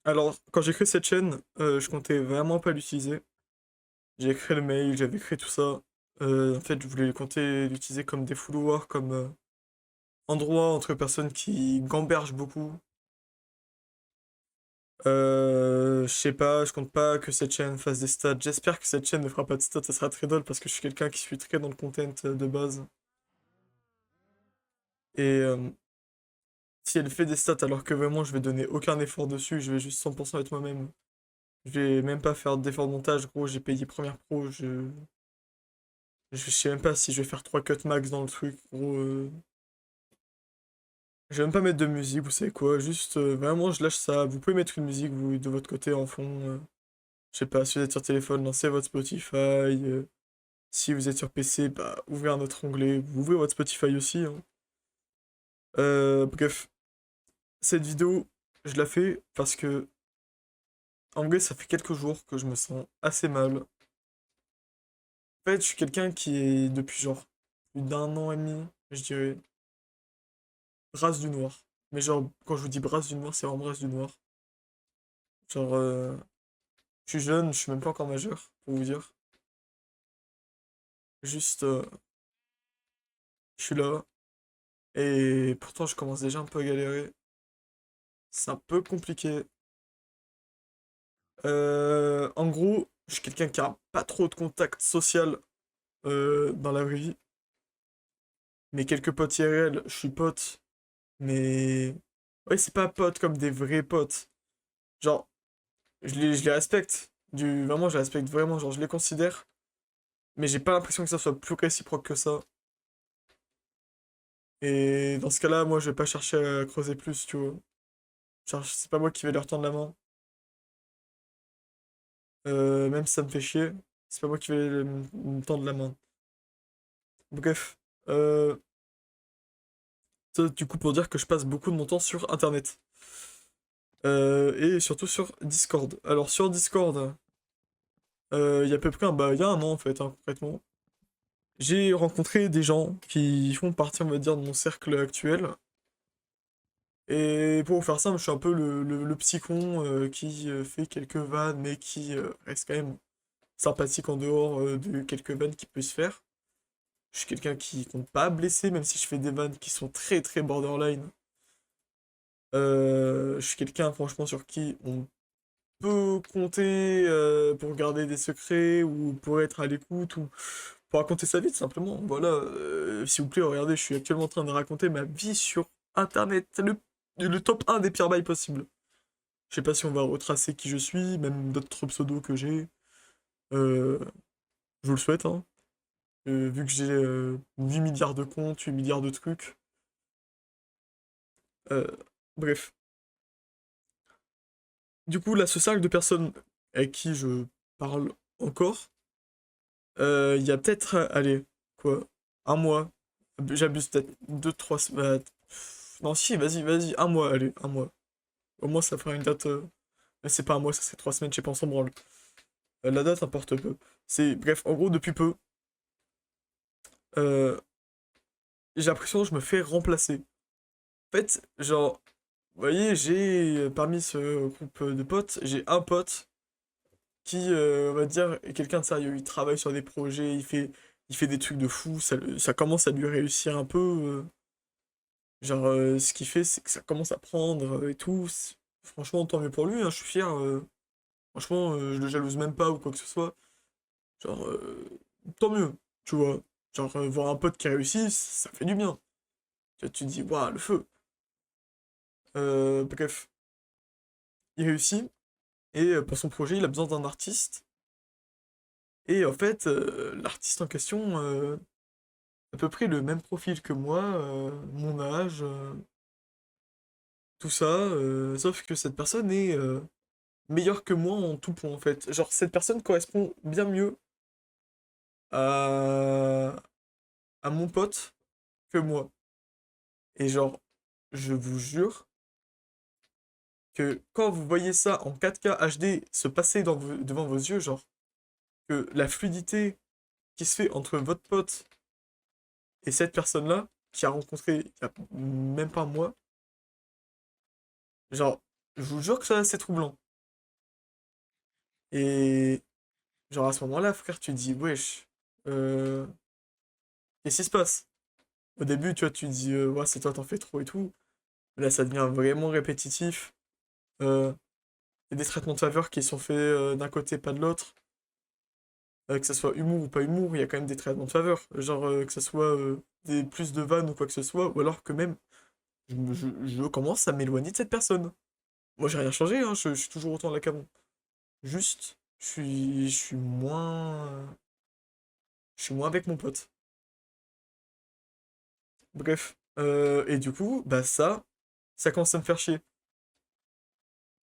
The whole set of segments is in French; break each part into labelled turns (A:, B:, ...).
A: Alors, quand j'ai créé cette chaîne, je comptais vraiment pas l'utiliser. J'ai créé le mail, j'avais créé tout ça. En fait, je voulais compter l'utiliser comme défouloir, comme endroit entre personnes qui gambergent beaucoup. Je sais pas, je compte pas que cette chaîne fasse des stats. J'espère que cette chaîne ne fera pas de stats, ça sera très drôle parce que je suis quelqu'un qui suis très dans le content de base. Et si elle fait des stats alors que vraiment je vais donner aucun effort dessus, je vais juste 100% être moi-même. Je vais même pas faire d'effort de montage, gros, j'ai payé Premiere Pro, je sais même pas si je vais faire 3 cuts max dans le truc, gros. Je vais même pas mettre de musique, vous savez quoi, juste vraiment je lâche ça. Vous pouvez mettre une musique vous de votre côté en fond. Je sais pas, si vous êtes sur téléphone, lancez votre Spotify. Si vous êtes sur PC, bah ouvrez un autre onglet, vous ouvrez votre Spotify aussi, hein. Bref, cette vidéo, je la fais parce que en vrai ça fait quelques jours que je me sens assez mal. En fait, je suis quelqu'un qui est depuis genre plus d'un an et demi, je dirais, brasse du noir. Mais genre, quand je vous dis brasse du noir, c'est vraiment brasse du noir. Genre, je suis jeune, je suis même pas encore majeur, pour vous dire. Juste, je suis là. Et pourtant, je commence déjà un peu à galérer. C'est un peu compliqué. En gros, je suis quelqu'un qui a pas trop de contact social dans la vraie vie. Mais quelques potes IRL, je suis pote. Mais... Ouais, c'est pas pote comme des vrais potes. Genre, je les respecte. Vraiment, je les respecte vraiment. Genre, je les considère. Mais j'ai pas l'impression que ça soit plus réciproque que ça. Et dans ce cas-là, moi, je vais pas chercher à creuser plus, tu vois. Genre, c'est pas moi qui vais leur tendre la main. Même si ça me fait chier, c'est pas moi qui vais me tendre la main. Bref. Euh, Ça, du coup, pour dire que je passe beaucoup de mon temps sur Internet. Et surtout sur Discord. Alors, sur Discord, il y a à peu près il y a un an, en fait, hein, concrètement. J'ai rencontré des gens qui font partie, on va dire, de mon cercle actuel. Et pour vous faire simple, je suis un peu le petit con qui fait quelques vannes, mais qui reste quand même sympathique en dehors de quelques vannes qui peut se faire. Je suis quelqu'un qui compte pas blesser, même si je fais des vannes qui sont très très borderline. Je suis quelqu'un, franchement, sur qui on peut compter pour garder des secrets ou pour être à l'écoute ou pour raconter sa vie, tout simplement. Voilà, s'il vous plaît, regardez, je suis actuellement en train de raconter ma vie sur Internet. C'est le top un des pires bails possibles. Je sais pas si on va retracer qui je suis, même d'autres pseudos que j'ai. Euh, je vous le souhaite, hein. Vu que j'ai 8 milliards de comptes, 8 milliards de trucs. Euh, bref. Du coup, là, ce cercle de personnes avec qui je parle encore, il y a peut-être, allez, quoi, un mois. J'abuse peut-être 2, 3 semaines. Non, si, vas-y, un mois, allez, un mois. Au moins, ça fera une date. Mais c'est pas un mois, ça c'est 3 semaines, je sais pas, on s'en branle. La date importe peu. Bref, en gros, depuis peu, euh, j'ai l'impression que je me fais remplacer. En fait, genre, vous voyez, j'ai, parmi ce groupe de potes, j'ai un pote qui, on va dire, est quelqu'un de sérieux. Il travaille sur des projets, il fait des trucs de fou, ça commence à lui réussir un peu. Genre, ce qu'il fait, c'est que ça commence à prendre et tout. Franchement, tant mieux pour lui, hein, je suis fier. Franchement, je le jalouse même pas ou quoi que ce soit. Genre, tant mieux, tu vois. Genre, voir un pote qui réussit, ça fait du bien. Tu te dis, waouh, le feu. Bref, il réussit. Et pour son projet, il a besoin d'un artiste. Et en fait, l'artiste en question, à peu près le même profil que moi, mon âge, tout ça, sauf que cette personne est meilleure que moi en tout point en fait. Genre cette personne correspond bien mieux à, à mon pote que moi. Et genre, je vous jure que quand vous voyez ça en 4K HD se passer devant vos yeux, genre, que la fluidité qui se fait entre votre pote et cette personne-là, qui a rencontré il y a même pas un mois, genre, Je vous jure que ça, c'est troublant. Et genre à ce moment-là, frère, tu te dis, wesh, euh, qu'est-ce qui se passe? Au début, tu vois, tu te dis, ouais, c'est toi, t'en fais trop et tout. Là, ça devient vraiment répétitif. Euh, Il y a des traitements de faveur qui sont faits d'un côté, pas de l'autre. Que ça soit humour ou pas humour, il y a quand même des traitements de faveur. Genre que ça soit des plus de vannes ou quoi que ce soit, ou alors que même je commence à m'éloigner de cette personne. Moi, j'ai rien changé, hein, je suis toujours autant là qu'avant. Juste, je suis moins avec mon pote. Bref. Et du coup, bah ça commence à me faire chier.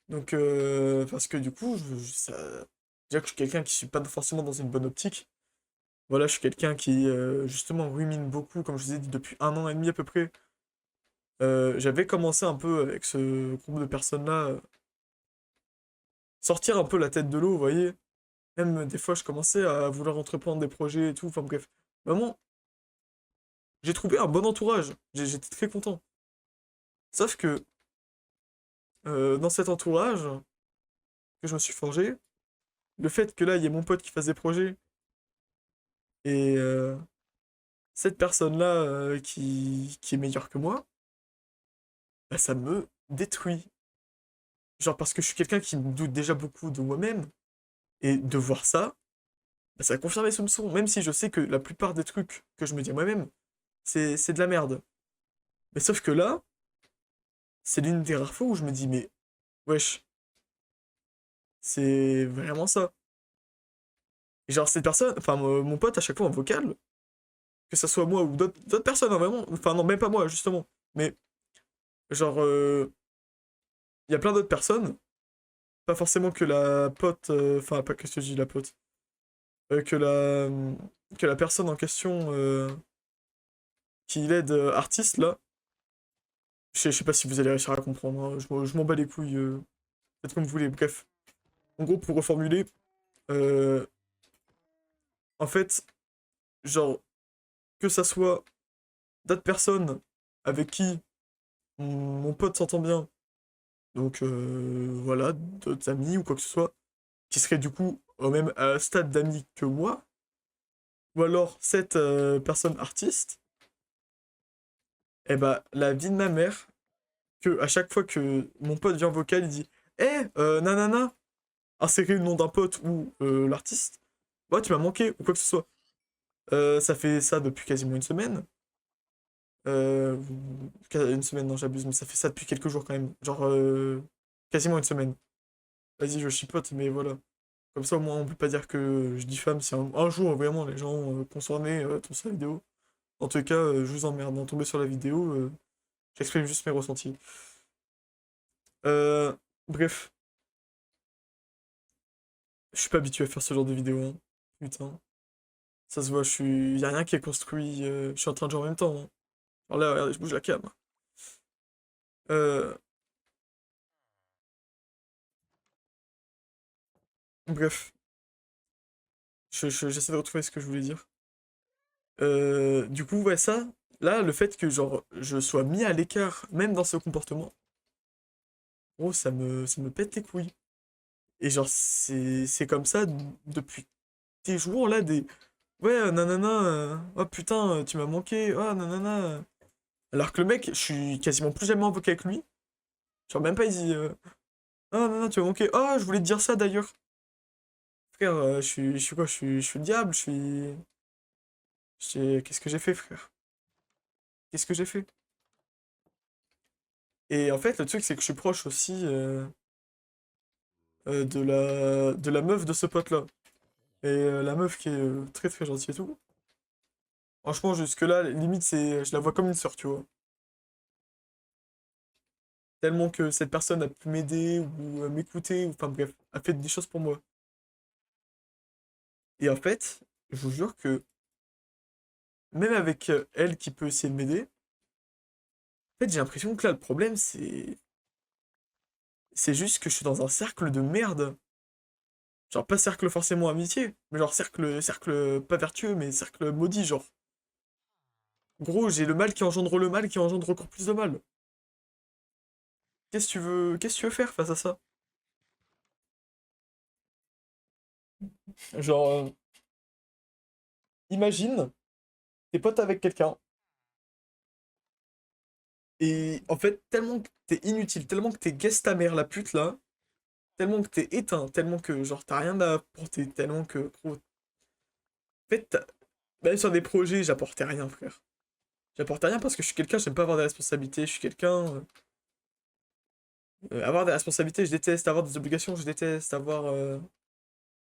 A: Donc, parce que du coup, déjà que je suis quelqu'un qui suis pas forcément dans une bonne optique. Voilà, je suis quelqu'un qui, justement, rumine beaucoup, comme je vous ai dit, depuis un an et demi à peu près. J'avais commencé un peu avec ce groupe de personnes-là, sortir un peu la tête de l'eau, vous voyez. Même des fois, je commençais à vouloir entreprendre des projets et tout. Enfin bref, vraiment, j'ai trouvé un bon entourage. J'étais très content. Sauf que dans cet entourage que je me suis forgé, le fait que là, il y ait mon pote qui fasse des projets et cette personne-là qui est meilleure que moi, bah, ça me détruit. Genre parce que je suis quelqu'un qui me doute déjà beaucoup de moi-même, et de voir ça, bah, ça a confirmé mes soupçons, même si je sais que la plupart des trucs que je me dis à moi-même, c'est de la merde. Mais sauf que là, c'est l'une des rares fois où je me dis, mais wesh, c'est vraiment ça. Et genre cette personne, enfin mon pote à chaque fois en vocal, que ça soit moi ou d'autres personnes, hein, vraiment, enfin non, même pas moi justement, mais genre, il y a plein d'autres personnes, pas forcément que la pote, enfin pas que ce que je dis la pote, euh, que la, que la personne en question qui l'aide artiste là. Je sais pas si vous allez réussir à comprendre, hein. Je m'en bats les couilles. Faites comme vous voulez. Bref. En gros, pour reformuler, euh, en fait, genre, que ça soit d'autres personnes avec qui mon pote s'entend bien, donc voilà, d'autres amis ou quoi que ce soit, qui seraient du coup au même stade d'amis que moi, ou alors cette personne artiste, et bah, la vie de ma mère, que à chaque fois que mon pote vient en vocal, il dit Eh, nanana, insérer le nom d'un pote ou l'artiste, bah tu m'as manqué ou quoi que ce soit. Ça fait ça depuis quasiment une semaine. Une semaine, non, j'abuse, mais ça fait ça depuis quelques jours quand même. Genre, quasiment une semaine. Vas-y, je chipote, mais voilà. Comme ça, au moins, on peut pas dire que je diffame si un jour, vraiment, les gens concernés tombent sur la vidéo. En tout cas, je vous emmerde. En tomber sur la vidéo, j'exprime juste mes ressentis. Euh, Bref, je suis pas habitué à faire ce genre de vidéo, hein. Putain. Ça se voit, y a rien qui est construit. Je suis en train de jouer en même temps, hein. Alors là, regardez, je bouge la cam. Euh, Bref, j'essaie de retrouver ce que je voulais dire. Du coup, ouais, ça, là, le fait que, genre, je sois mis à l'écart, même dans ce comportement, oh, ça me pète les couilles. Et genre, c'est comme ça depuis des jours, là, des... Ouais, nanana, oh putain, tu m'as manqué, oh nanana. Alors que le mec, je suis quasiment plus jamais invoqué avec lui. Genre, même pas, il dit, oh nanana, tu m'as manqué, oh, je voulais te dire ça d'ailleurs. Frère, je suis quoi? Je suis le diable, Qu'est-ce que j'ai fait, frère? Qu'est-ce que j'ai fait? Et en fait, le truc, c'est que je suis proche aussi de la meuf de ce pote-là. Et la meuf qui est très très gentille et tout. Franchement, jusque-là, limite, je la vois comme une sœur, tu vois. Tellement que cette personne a pu m'aider ou m'écouter, ou enfin bref, a fait des choses pour moi. Et en fait, je vous jure que même avec elle qui peut essayer de m'aider, en fait, j'ai l'impression que là, le problème, c'est juste que je suis dans un cercle de merde. Genre, pas cercle forcément amitié, mais genre cercle pas vertueux, mais cercle maudit, genre. Gros, j'ai le mal qui engendre le mal qui engendre encore plus de mal. Qu'est-ce que tu veux faire face à ça? Genre, imagine, t'es pote avec quelqu'un, et en fait, tellement que t'es inutile, tellement que t'es guest ta mère la pute là, tellement que t'es éteint, tellement que genre t'as rien à apporter, tellement que gros. En fait, même sur des projets, j'apportais rien, frère. J'apportais rien parce que je suis quelqu'un, j'aime pas avoir des responsabilités, je suis quelqu'un. Avoir des responsabilités, je déteste, avoir des obligations, je déteste,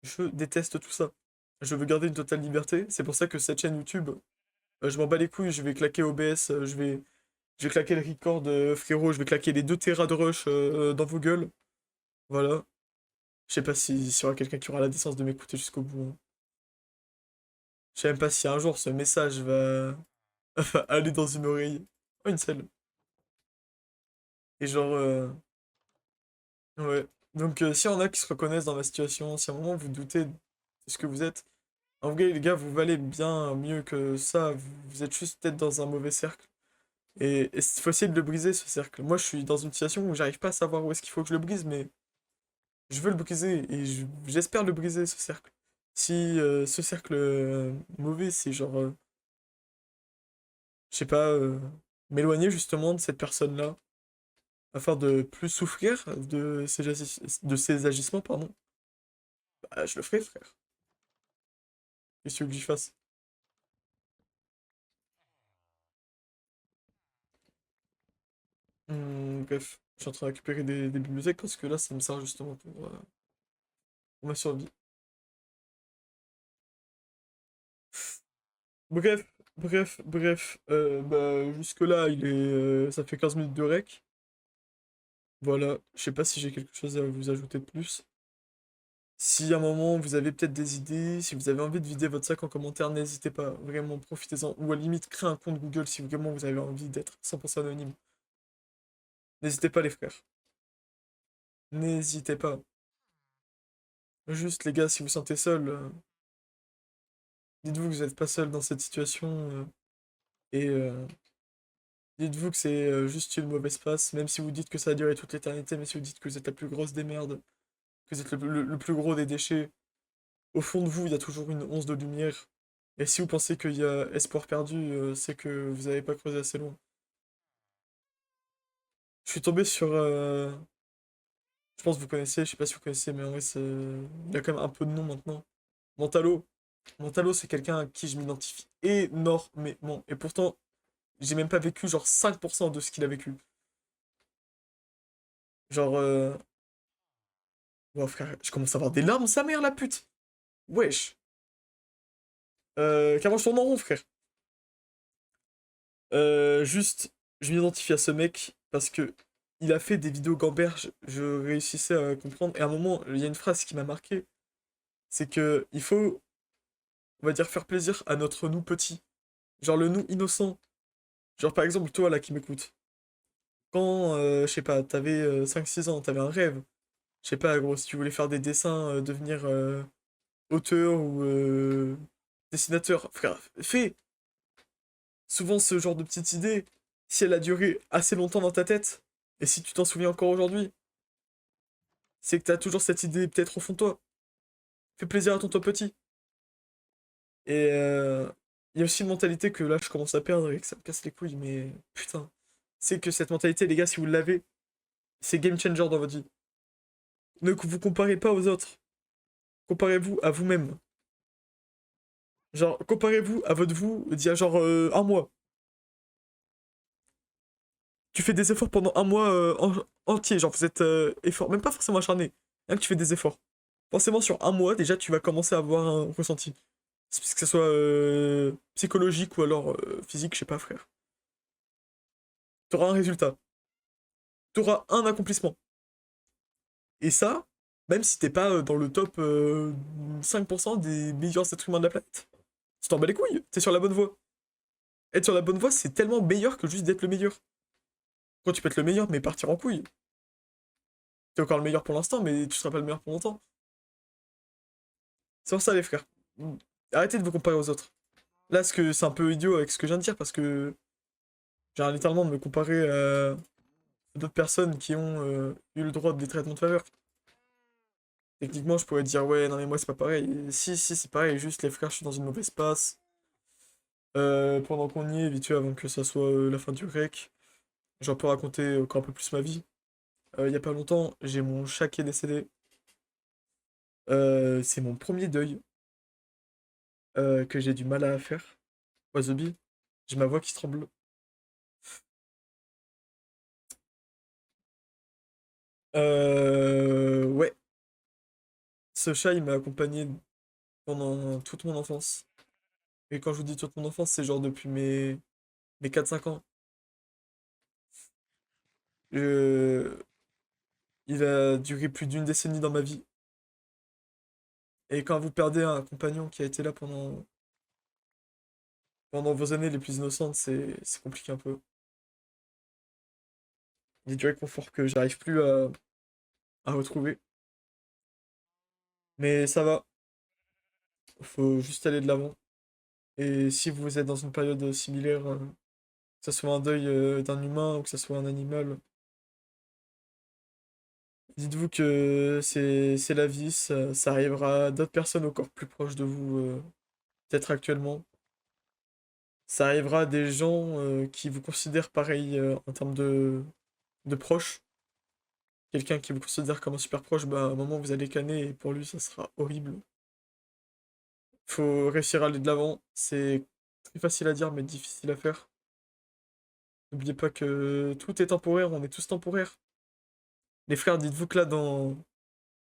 A: je déteste tout ça. Je veux garder une totale liberté, c'est pour ça que cette chaîne YouTube, je m'en bats les couilles, je vais claquer OBS, je vais claquer le record, frérot, je vais claquer les 2 Tera de rush dans vos gueules. Voilà. Je sais pas s'il y aura quelqu'un qui aura la décence de m'écouter jusqu'au bout, hein. Je sais même pas si un jour ce message va aller dans une oreille. Oh, une seule. Et genre, ouais. Donc, s'il y en a qui se reconnaissent dans ma situation, si à un moment vous doutez de ce que vous êtes, en vrai, les gars, vous valez bien mieux que ça. Vous êtes juste peut-être dans un mauvais cercle. Et il faut essayer de le briser, ce cercle. Moi, je suis dans une situation où j'arrive pas à savoir où est-ce qu'il faut que je le brise, mais je veux le briser et j'espère le briser, ce cercle. Si ce cercle mauvais, c'est genre, je sais pas, m'éloigner justement de cette personne-là, afin de plus souffrir de ses agissements, pardon, bah, je le ferai, frère. Qu'est-ce que tu veux que j'y fasse? Bref, je suis en train de récupérer des bibliothèques parce que là, ça me sert justement pour ma survie. Bref, bref. Bah, jusque-là, ça fait 15 minutes de rec. Voilà, je sais pas si j'ai quelque chose à vous ajouter de plus. Si à un moment vous avez peut-être des idées, si vous avez envie de vider votre sac en commentaire, n'hésitez pas, vraiment profitez-en. Ou à la limite, créez un compte Google si vraiment vous avez envie d'être 100% anonyme. N'hésitez pas les frères, n'hésitez pas. Juste les gars, si vous sentez seul, dites-vous que vous n'êtes pas seul dans cette situation. Et dites-vous que c'est juste une mauvaise passe, même si vous dites que ça a duré toute l'éternité, même si vous dites que vous êtes la plus grosse des merdes, que vous êtes le plus gros des déchets. Au fond de vous, il y a toujours une once de lumière. Et si vous pensez qu'il y a espoir perdu, c'est que vous n'avez pas creusé assez loin. Je suis tombé sur... je pense que vous connaissez, je sais pas si vous connaissez, mais en vrai, il a quand même un peu de nom maintenant. Mentalo. Mentalo, c'est quelqu'un à qui je m'identifie énormément. Et pourtant, j'ai même pas vécu genre 5% de ce qu'il a vécu. Genre, ouais, frère, je commence à avoir des larmes, sa mère, la pute. Wesh. Carrément, je tourne en rond, frère. Juste, je m'identifie à ce mec parce que il a fait des vidéos gamberges, je réussissais à comprendre. Et à un moment, il y a une phrase qui m'a marqué, c'est que il faut, on va dire, faire plaisir à notre nous petit. Genre le nous innocent. Genre par exemple, toi là qui m'écoutes. Quand, je sais pas, t'avais 5-6 ans, t'avais un rêve. Je sais pas, gros, si tu voulais faire des dessins, devenir auteur ou dessinateur, frère, fais. Souvent, ce genre de petite idée, si elle a duré assez longtemps dans ta tête, et si tu t'en souviens encore aujourd'hui, c'est que t'as toujours cette idée peut-être au fond de toi. Fais plaisir à ton toi petit. Et il y a aussi une mentalité que là, je commence à perdre et que ça me casse les couilles, mais putain. C'est que cette mentalité, les gars, si vous l'avez, c'est game changer dans votre vie. Ne vous comparez pas aux autres. Comparez-vous à vous-même. Genre, comparez-vous à votre vous d'il y a genre un mois. Tu fais des efforts pendant un mois entier, genre vous êtes effort, même pas forcément acharné, même que tu fais des efforts. Forcément sur un mois déjà tu vas commencer à avoir un ressenti. Que ce soit psychologique ou alors physique, je sais pas frère. T'auras un résultat, t'auras un accomplissement. Et ça, même si t'es pas dans le top 5% des meilleurs êtres humains de la planète. Tu t'en bats les couilles, t'es sur la bonne voie. Être sur la bonne voie c'est tellement meilleur que juste d'être le meilleur. Quand tu peux être le meilleur mais partir en couille. T'es encore le meilleur pour l'instant mais tu seras pas le meilleur pour longtemps. C'est pour ça, les frères. Arrêtez de vous comparer aux autres. Là, c'est un peu idiot avec ce que je viens de dire parce que j'ai littéralement de me comparer d'autres personnes qui ont eu le droit des traitements de faveur. Techniquement, je pourrais dire, ouais, non mais moi c'est pas pareil. Si, si, c'est pareil, juste les frères, je suis dans une mauvaise passe. Pendant qu'on y est, vite fait, avant que ça soit la fin du rec, j'en peux raconter encore un peu plus ma vie. Il y a pas longtemps, j'ai mon chat qui est décédé. C'est mon premier deuil que j'ai du mal à faire. Wasabi, j'ai ma voix qui tremble. Ouais, ce chat, il m'a accompagné pendant toute mon enfance. Et quand je vous dis toute mon enfance, c'est genre depuis mes 4 5 ans. Euh, il a duré plus d'une décennie dans ma vie. Et quand vous perdez un compagnon qui a été là pendant vos années les plus innocentes, c'est compliqué un peu. Il y a du réconfort que j'arrive plus à retrouver. Mais ça va, faut juste aller de l'avant. Et si vous êtes dans une période similaire, que ce soit un deuil d'un humain ou que ce soit un animal, dites-vous que c'est la vie, ça arrivera à d'autres personnes encore plus proches de vous, peut-être actuellement. Ça arrivera à des gens qui vous considèrent pareil en termes de proches. Quelqu'un qui vous considère comme un super proche, bah, à un moment vous allez canner et pour lui ça sera horrible. Faut réussir à aller de l'avant. C'est très facile à dire mais difficile à faire. N'oubliez pas que tout est temporaire, on est tous temporaires. Les frères, dites-vous que là dans,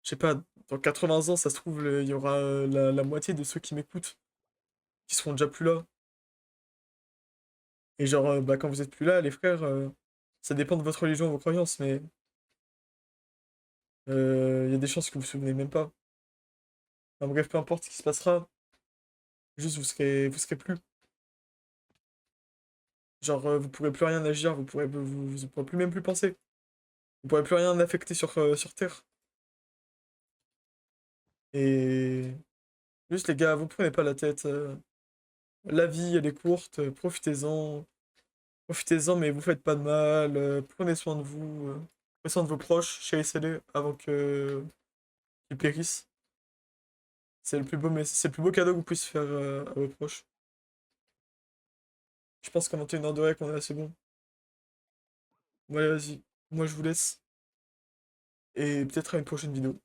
A: je sais pas, dans 80 ans, ça se trouve, il y aura la moitié de ceux qui m'écoutent qui seront déjà plus là. Et genre, bah, quand vous êtes plus là, les frères, ça dépend de votre religion, vos croyances, mais il y a des chances que vous vous souvenez même pas. Enfin, bref, peu importe ce qui se passera, juste vous serez plus. Genre, vous pourrez plus rien agir, vous pourrez plus même plus penser. Vous pourrez plus rien affecter sur Terre. Et juste les gars, vous prenez pas la tête. La vie, elle est courte, profitez-en. Profitez-en, mais vous faites pas de mal. Prenez soin de vous. Prenez soin de vos proches, chérissez-les avant que qu'ils périssent. C'est le plus beau cadeau que vous puissiez faire à vos proches. Je pense qu'en 21 heures de rec, on est assez bon. Ouais, vas-y. Moi, je vous laisse. Et peut-être à une prochaine vidéo.